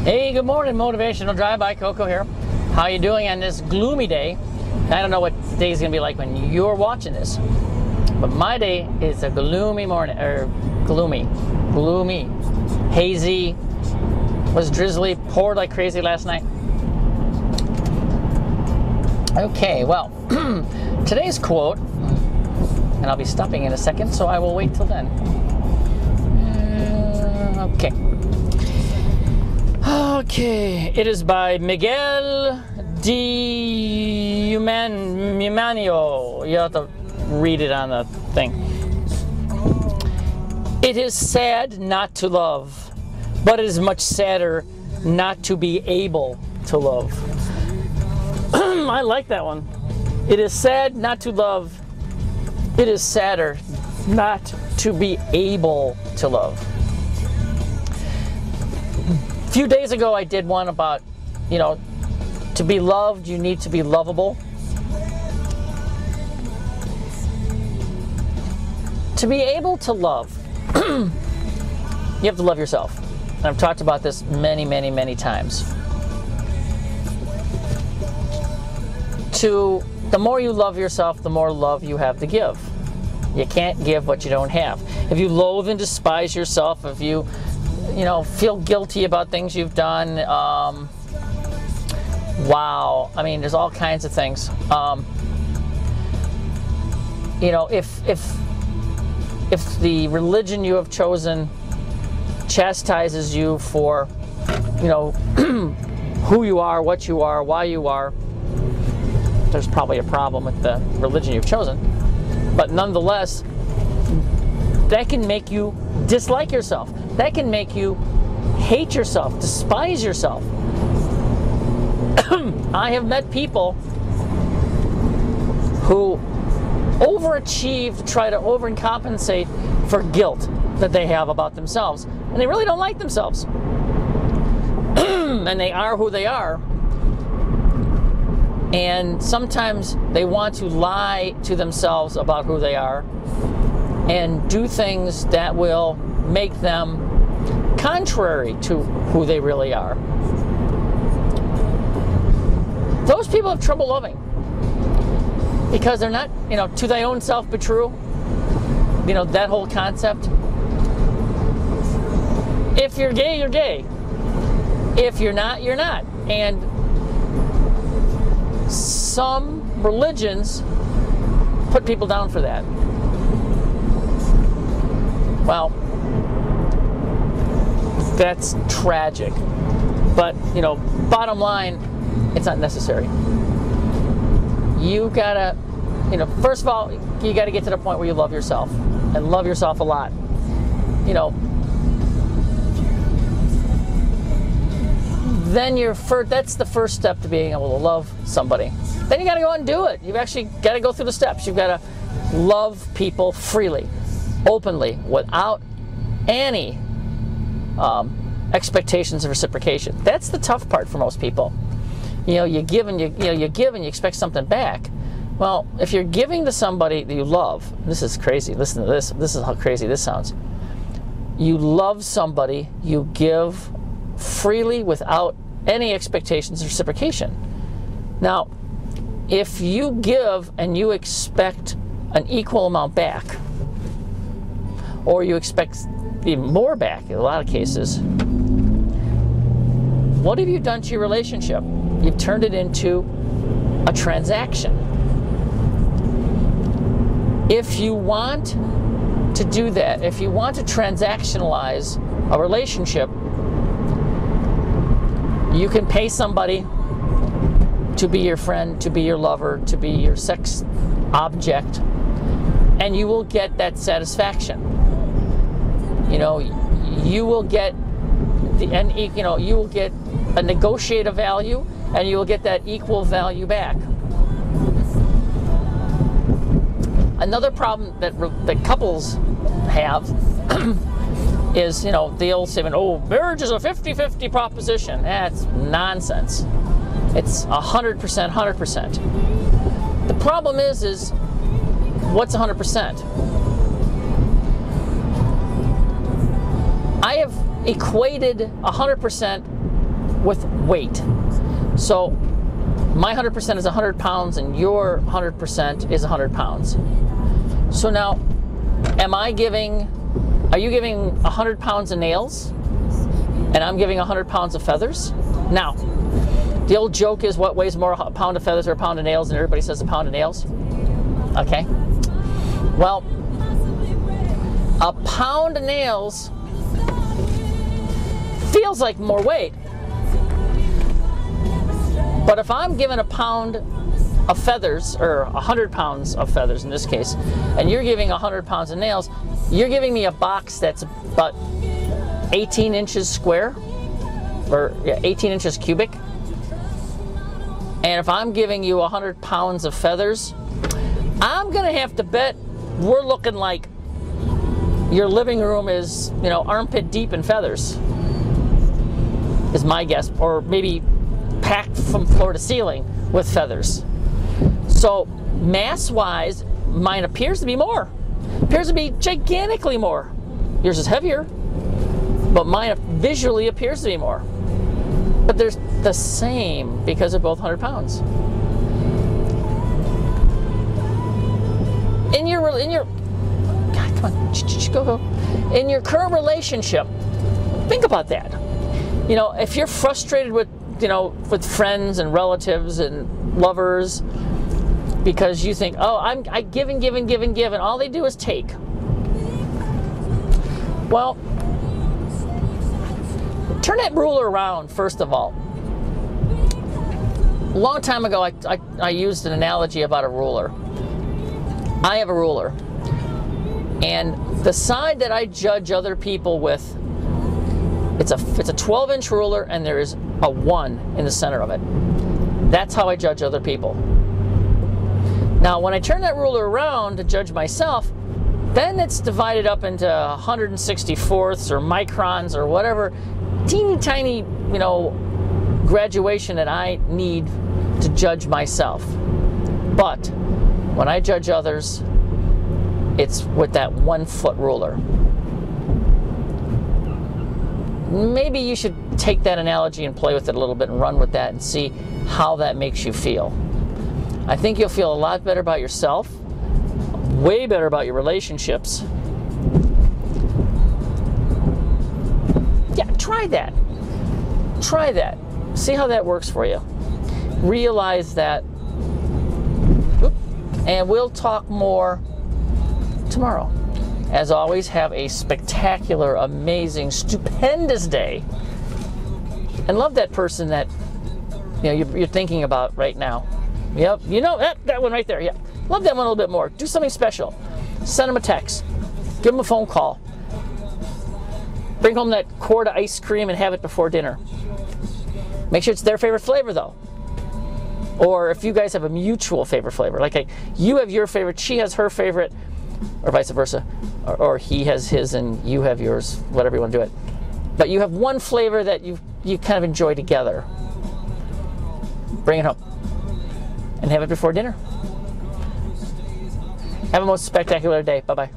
Hey, good morning, Motivational Drive by Coco here. How you doing on this gloomy day? I don't know what the day's gonna be like when you're watching this, but my day is a gloomy morning, or gloomy, hazy, was drizzly, poured like crazy last night. Okay, well, today's quote, and I'll be stopping in a second, so I will wait till then. Okay, it is by Miguel de Unamuno. You have to read it on the thing. It is sad not to love, but it is much sadder not to be able to love. I like that one. It is sad not to love. It is sadder not to be able to love. A few days ago, I did one about, to be loved, you need to be lovable. To be able to love, you have to love yourself. And I've talked about this many, many, many times. The more you love yourself, the more love you have to give. You can't give what you don't have. If you loathe and despise yourself, if you feel guilty about things you've done. Wow. I mean, there's all kinds of things. If the religion you have chosen chastises you for, who you are, what you are, why you are, there's probably a problem with the religion you've chosen. But nonetheless, that can make you dislike yourself. That can make you hate yourself, despise yourself. I have met people who overachieve, try to overcompensate for guilt that they have about themselves. And they really don't like themselves. And they are who they are. And sometimes they want to lie to themselves about who they are and do things that will make them contrary to who they really are. Those people have trouble loving because they're not, to thy own self be true. That whole concept. If you're gay, you're gay. If you're not, you're not. And some religions put people down for that. Well, that's tragic. But, bottom line, it's not necessary. You gotta, first of all, you gotta get to the point where you love yourself and love yourself a lot. Then that's the first step to being able to love somebody. Then you gotta go out and do it. You've actually gotta go through the steps. You've gotta love people freely, openly, without any expectations of reciprocation. That's the tough part for most people. You give and you give and you expect something back. Well, if you're giving to somebody that you love, this is crazy. Listen to this. This is how crazy this sounds. You love somebody, you give freely without any expectations of reciprocation. Now, if you give and you expect an equal amount back, or you expect even more back in a lot of cases, what have you done to your relationship? You've turned it into a transaction. If you want to do that, if you want to transactionalize a relationship, you can pay somebody to be your friend, to be your lover, to be your sex object, and you will get that satisfaction. You will get you will get a negotiated value, and you will get that equal value back. Another problem that couples have is, the old statement, marriage is a 50-50 proposition. That's nonsense. It's 100%, 100%. The problem is what's 100%? I have equated 100% with weight. So my 100% is 100 pounds and your 100% is 100 pounds. So now, are you giving 100 pounds of nails and I'm giving 100 pounds of feathers? Now, the old joke is what weighs more, a pound of feathers or a pound of nails, and everybody says a pound of nails. Okay. Well, a pound of nails feels like more weight. But if I'm given a pound of feathers, or 100 pounds of feathers in this case, and you're giving 100 pounds of nails, you're giving me a box that's about 18 inches square, or 18 inches cubic. And if I'm giving you 100 pounds of feathers, I'm gonna have to bet we're looking like your living room is, armpit deep in feathers, is my guess, or maybe packed from floor to ceiling with feathers. So mass-wise, mine appears to be more. Appears to be gigantically more. Yours is heavier, but mine visually appears to be more. But they're the same because they're both 100 pounds. In your God, come on, go. In your current relationship, think about that. If you're frustrated with, with friends and relatives and lovers because you think, oh, I give and give and give and give, and all they do is take. Well, turn that ruler around, first of all. A long time ago, I used an analogy about a ruler. I have a ruler, and the side that I judge other people with, it's a 12-inch ruler, and there is a 1 in the center of it. That's how I judge other people. Now, when I turn that ruler around to judge myself, then it's divided up into 164ths or microns or whatever teeny tiny, graduation that I need to judge myself. But when I judge others, it's with that 1-foot ruler. Maybe you should take that analogy and play with it a little bit and run with that and see how that makes you feel. I think you'll feel a lot better about yourself, way better about your relationships. Yeah, try that. Try that. See how that works for you. Realize that. And we'll talk more tomorrow. As always, have a spectacular, amazing, stupendous day. And love that person that you're thinking about right now. Yep, that one right there. Yeah, love that one a little bit more. Do something special. Send them a text. Give them a phone call. Bring home that quart of ice cream and have it before dinner. Make sure it's their favorite flavor, though. Or if you guys have a mutual favorite flavor, like you have your favorite, she has her favorite, or vice versa, or he has his and you have yours, whatever you want to do it. But you have one flavor that you kind of enjoy together. Bring it home and have it before dinner. Have a most spectacular day. Bye-bye.